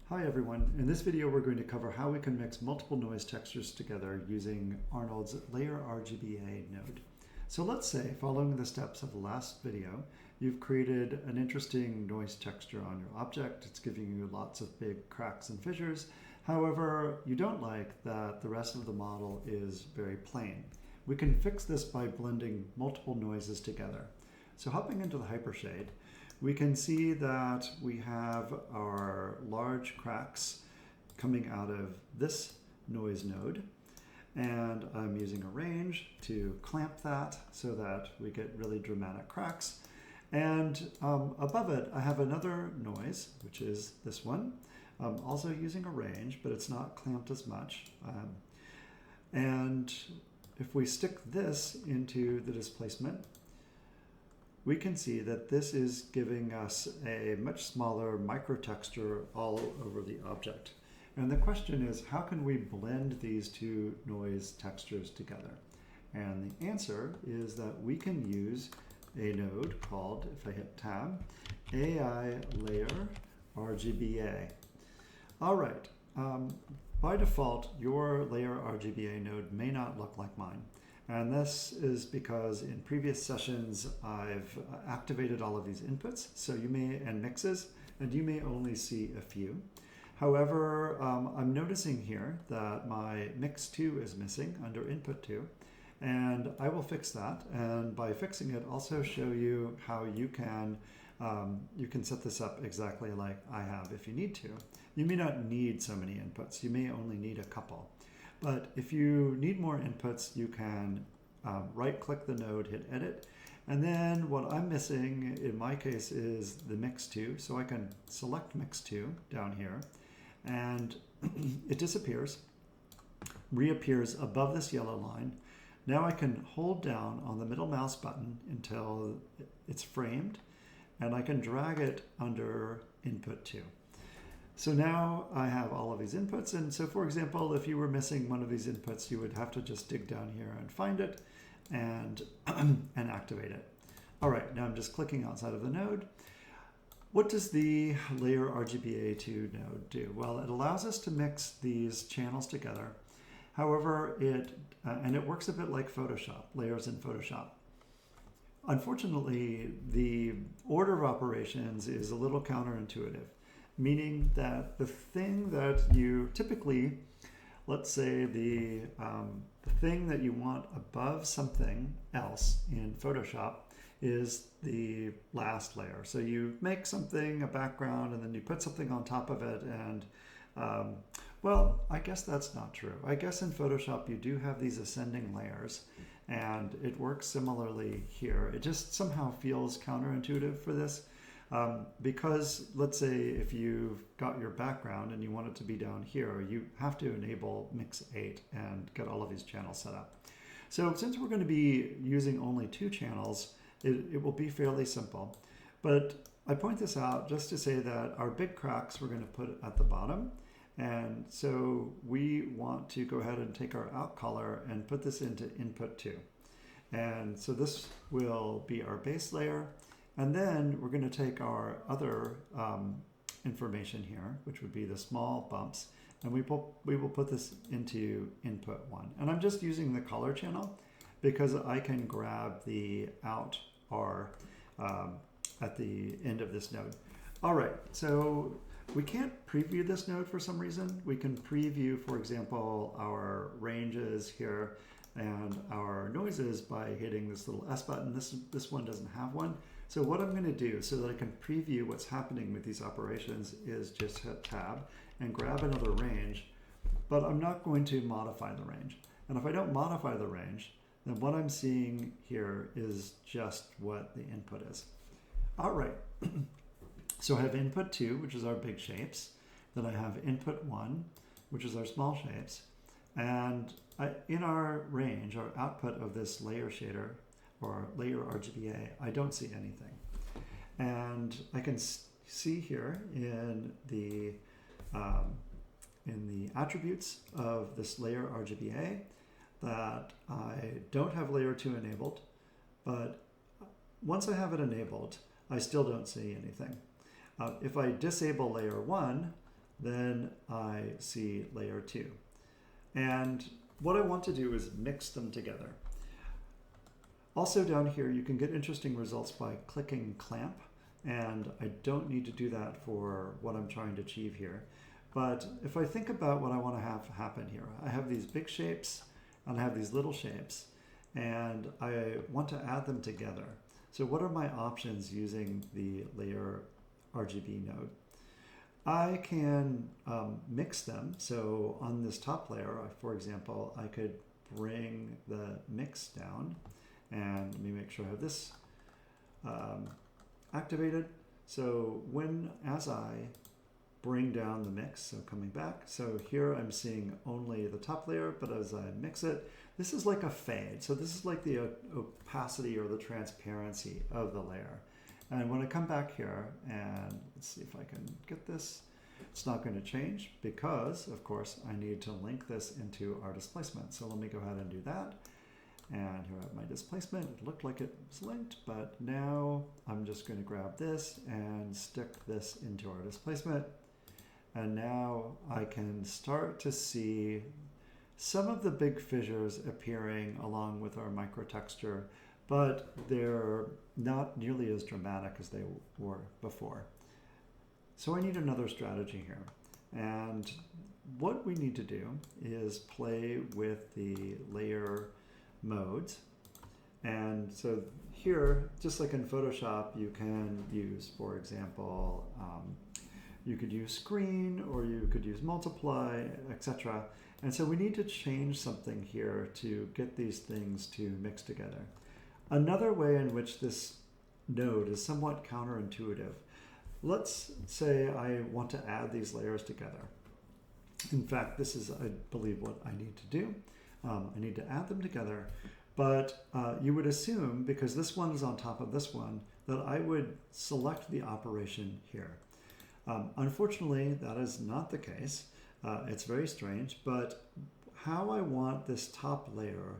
Hi everyone, in this video we're going to cover how we can mix multiple noise textures together using Arnold's Layer RGBa node. So let's say, following the steps of the last video, you've created an interesting noise texture on your object. It's giving you lots of big cracks and fissures. However, you don't like that the rest of the model is very plain. We can fix this by blending multiple noises together. So hopping into the hypershade, we can see that we have our large cracks coming out of this noise node, and I'm using a range to clamp that so that we get really dramatic cracks. And above it I have another noise, which is this one. I'm also using a range, but it's not clamped as much. And if we stick this into the displacement, we can see that this is giving us a much smaller microtexture all over the object. And the question is, how can we blend these two noise textures together? And the answer is that we can use a node called, if I hit tab, AI Layer RGBa. All right, by default, your Layer RGBa node may not look like mine. And this is because in previous sessions I've activated all of these inputs, and mixes, and you may only see a few. However, I'm noticing here that my mix 2 is missing under input 2, and I will fix that. And by fixing it, also show you how you can set this up exactly like I have if you need to. You may not need so many inputs. You may only need a couple. But if you need more inputs, you can right-click the node, hit Edit, and then what I'm missing in my case is the Mix 2, so I can select Mix 2 down here, and it disappears, reappears above this yellow line. Now I can hold down on the middle mouse button until it's framed, and I can drag it under Input 2. So now I have all of these inputs, and so for example, if you were missing one of these inputs, you would have to just dig down here and find it and, and activate it. All right, now I'm just clicking outside of the node. What does the Layer RGBa2 node do? Well, it allows us to mix these channels together. However, it works a bit like Photoshop, layers in Photoshop. Unfortunately, the order of operations is a little counterintuitive. Meaning that the thing that you typically, let's say the thing that you want above something else in Photoshop is the last layer. So you make something a background and then you put something on top of it, and well, I guess that's not true. I guess in Photoshop you do have these ascending layers, and it works similarly here. It just somehow feels counterintuitive for this. Because let's say if you've got your background and you want it to be down here, you have to enable Mix 8 and get all of these channels set up. So since we're going to be using only 2 channels, it will be fairly simple. But I point this out just to say that our big cracks we're going to put at the bottom. And so we want to go ahead and take our out color and put this into input 2. And so this will be our base layer. And then we're going to take our other information here, which would be the small bumps, and we will put this into input 1. And I'm just using the color channel because I can grab the out R at the end of this node. All right, so we can't preview this node for some reason. We can preview, for example, our ranges here and our noises by hitting this little S button. This one doesn't have one. So what I'm going to do so that I can preview what's happening with these operations is just hit tab and grab another range, but I'm not going to modify the range. And if I don't modify the range, then what I'm seeing here is just what the input is. All right, so I have input 2, which is our big shapes. Then I have input 1, which is our small shapes. And in our range, our output of this layer shader, or Layer RGBa, I don't see anything. And I can see here in the attributes of this Layer RGBa that I don't have layer 2 enabled, but once I have it enabled, I still don't see anything. If I disable layer 1, then I see layer 2. And what I want to do is mix them together. Also down here, you can get interesting results by clicking clamp, and I don't need to do that for what I'm trying to achieve here. But if I think about what I want to have happen here, I have these big shapes and I have these little shapes, and I want to add them together. So what are my options using the layer RGB node? I can mix them. So on this top layer, for example, I could bring the mix down, and let me make sure I have this activated. So as I bring down the mix, so coming back, so here I'm seeing only the top layer, but as I mix it, this is like a fade. So this is like the opacity or the transparency of the layer. And when I come back here, and let's see if I can get this, it's not going to change because, of course, I need to link this into our displacement. So let me go ahead and do that. And here I have my displacement. It looked like it was linked, but now I'm just going to grab this and stick this into our displacement. And now I can start to see some of the big fissures appearing along with our microtexture, but they're not nearly as dramatic as they were before. So I need another strategy here. And what we need to do is play with the layer modes. And so here, just like in Photoshop, you can use, for example, you could use screen, or you could use multiply, etc. And so we need to change something here to get these things to mix together. Another way in which this node is somewhat counterintuitive. Let's say I want to add these layers together. In fact, this is, I believe, what I need to do. I need to add them together, but you would assume, because this one is on top of this one, that I would select the operation here. Unfortunately, that is not the case. It's very strange, but how I want this top layer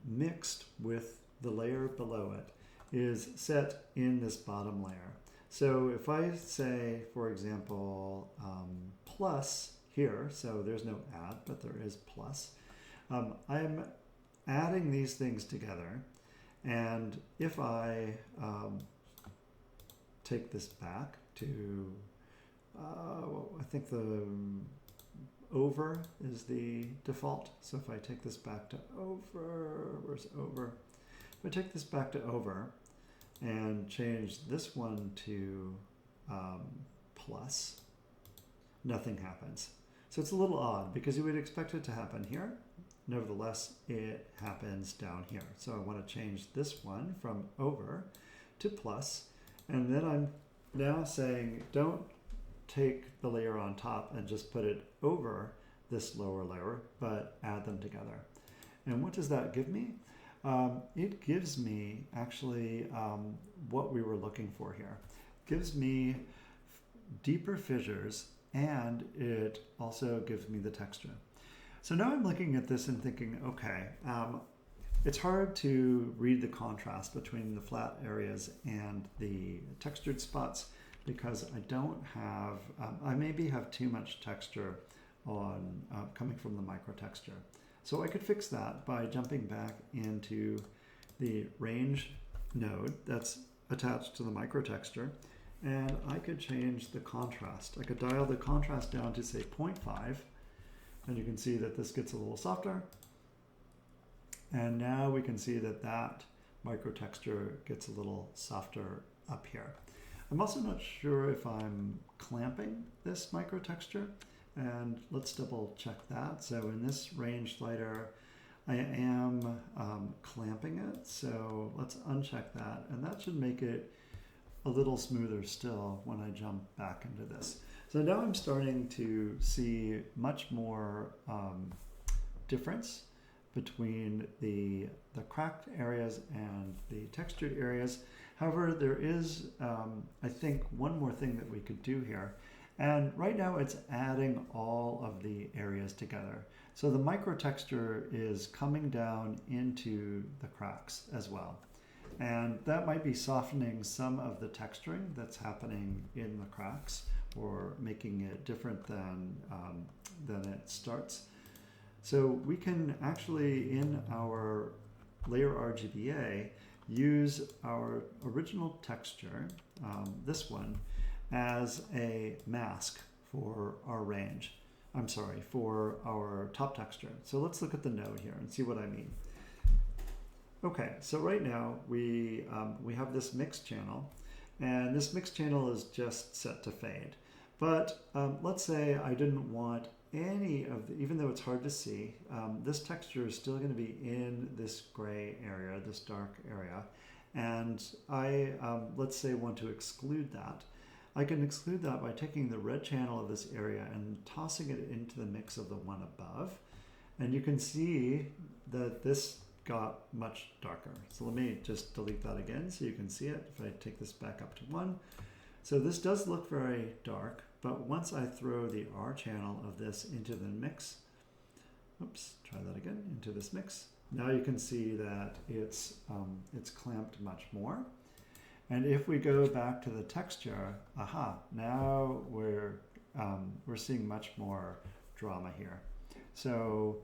mixed with the layer below it is set in this bottom layer. So if I say, for example, plus here, so there's no add, but there is plus, I'm adding these things together. And if I take this back to, I think the over is the default. So if I take this back to over, where's over? If I take this back to over and change this one to plus, nothing happens. So it's a little odd because you would expect it to happen here. Nevertheless, it happens down here. So I want to change this one from over to plus, and then I'm now saying don't take the layer on top and just put it over this lower layer, but add them together. And what does that give me? It gives me actually what we were looking for here. It gives me deeper fissures, and it also gives me the texture. So now I'm looking at this and thinking, okay, it's hard to read the contrast between the flat areas and the textured spots because I don't have, I maybe have too much texture on coming from the microtexture. So I could fix that by jumping back into the range node that's attached to the microtexture, and I could change the contrast. I could dial the contrast down to say 0.5, and you can see that this gets a little softer. And now we can see that that microtexture gets a little softer up here. I'm also not sure if I'm clamping this microtexture, and let's double check that. So in this range slider, I am clamping it. So let's uncheck that, and that should make it a little smoother still when I jump back into this. So now I'm starting to see much more difference between the cracked areas and the textured areas. However, there is, I think, one more thing that we could do here. And right now it's adding all of the areas together. So the microtexture is coming down into the cracks as well. And that might be softening some of the texturing that's happening in the cracks for making it different than it starts. So we can actually, in our layer RGBa, use our original texture, this one, as a mask for our range. I'm sorry, for our top texture. So let's look at the node here and see what I mean. Okay, so right now we have this mix channel, and this mix channel is just set to fade. But let's say I didn't want any of the, even though it's hard to see, this texture is still going to be in this gray area, this dark area, and I, let's say, want to exclude that. I can exclude that by taking the red channel of this area and tossing it into the mix of the one above, and you can see that this got much darker. So let me just delete that again so you can see it if I take this back up to 1. So this does look very dark, but once I throw the R channel of this into the mix, oops, try that again, into this mix, now you can see that it's clamped much more. And if we go back to the texture, aha, now we're seeing much more drama here. So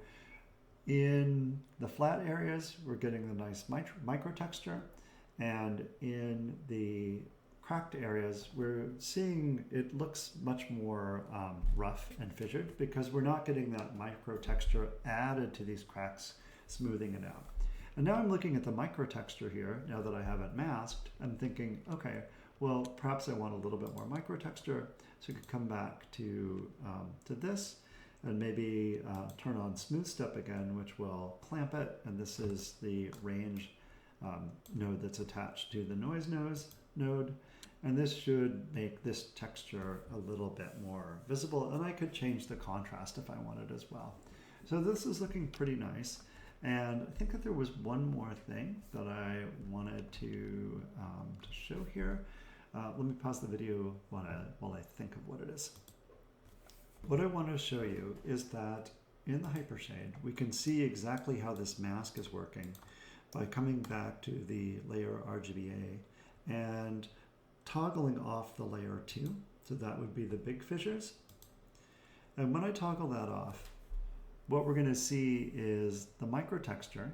in the flat areas, we're getting the nice micro texture, and in the cracked areas, we're seeing it looks much more rough and fissured because we're not getting that micro texture added to these cracks, smoothing it out. And now I'm looking at the micro texture here, now that I have it masked, I'm thinking, okay, well, perhaps I want a little bit more micro texture, so I could come back to this, and maybe turn on smooth step again, which will clamp it, and this is the range node that's attached to the noise node, and this should make this texture a little bit more visible, and I could change the contrast if I wanted as well. So this is looking pretty nice, and I think that there was one more thing that I wanted to show here. Let me pause the video while I think of what it is. What I want to show you is that in the hypershade, we can see exactly how this mask is working by coming back to the layer RGBa and toggling off the layer 2. So that would be the big fissures. And when I toggle that off, what we're going to see is the micro texture,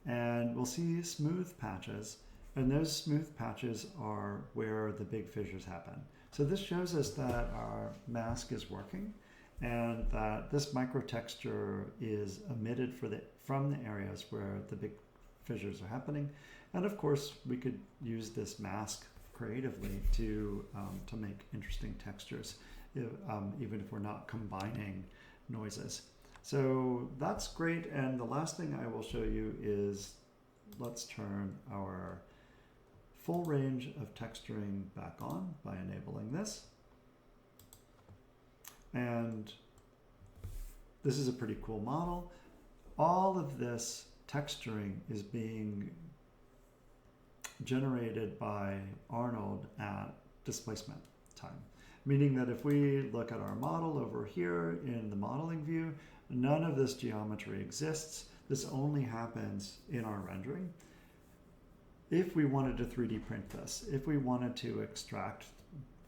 and we'll see smooth patches, and those smooth patches are where the big fissures happen. So this shows us that our mask is working and that this micro texture is emitted from the areas where the big fissures are happening. And of course, we could use this mask creatively to make interesting textures, even if we're not combining noises. So that's great. And the last thing I will show you is, let's turn our full range of texturing back on by enabling this. And this is a pretty cool model. All of this texturing is being generated by Arnold at displacement time, meaning that if we look at our model over here in the modeling view, none of this geometry exists. This only happens in our rendering. If we wanted to 3D print this, if we wanted to extract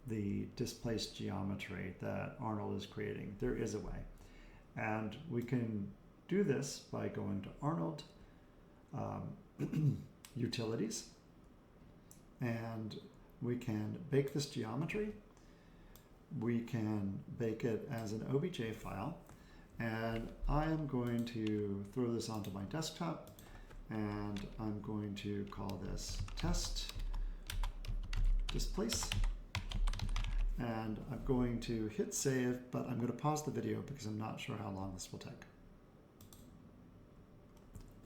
the displaced geometry that Arnold is creating, there is a way. And we can do this by going to Arnold, Utilities, and we can bake this geometry. We can bake it as an OBJ file, and I am going to throw this onto my desktop, and I'm going to call this test displace, and I'm going to hit save, but I'm going to pause the video because I'm not sure how long this will take.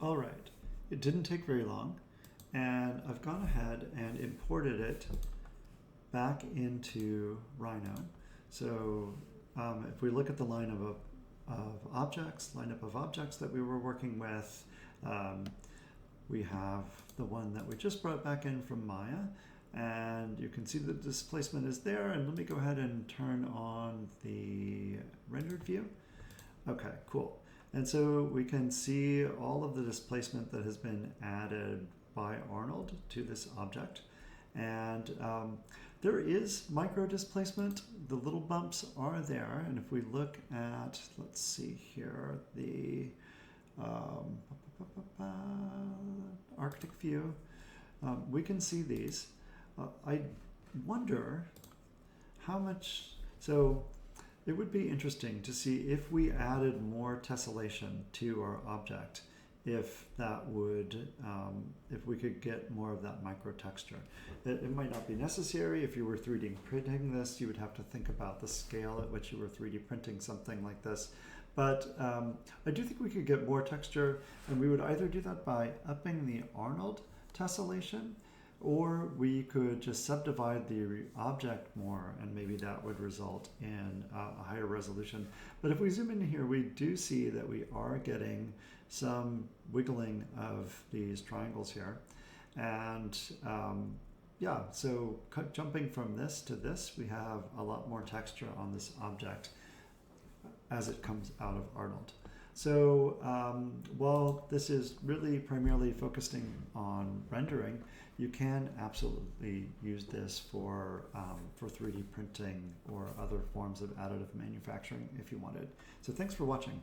All right, it didn't take very long, and I've gone ahead and imported it back into Rhino. So if we look at the lineup of objects that we were working with, we have the one that we just brought back in from Maya, and you can see the displacement is there. And let me go ahead and turn on the rendered view. Okay, cool. And so we can see all of the displacement that has been added by Arnold to this object. And There is micro displacement. The little bumps are there, and if we look at, let's see here, the Arctic view, we can see these. I wonder how much, so it would be interesting to see if we added more tessellation to our object, if that would, if we could get more of that micro texture. It might not be necessary. If you were 3D printing this, you would have to think about the scale at which you were 3D printing something like this. But I do think we could get more texture, and we would either do that by upping the Arnold tessellation, or we could just subdivide the object more, and maybe that would result in a higher resolution. But if we zoom in here, we do see that we are getting some wiggling of these triangles here. And yeah, so jumping from this to this, we have a lot more texture on this object as it comes out of Arnold. So while this is really primarily focusing on rendering, you can absolutely use this for 3D printing or other forms of additive manufacturing if you wanted. So thanks for watching.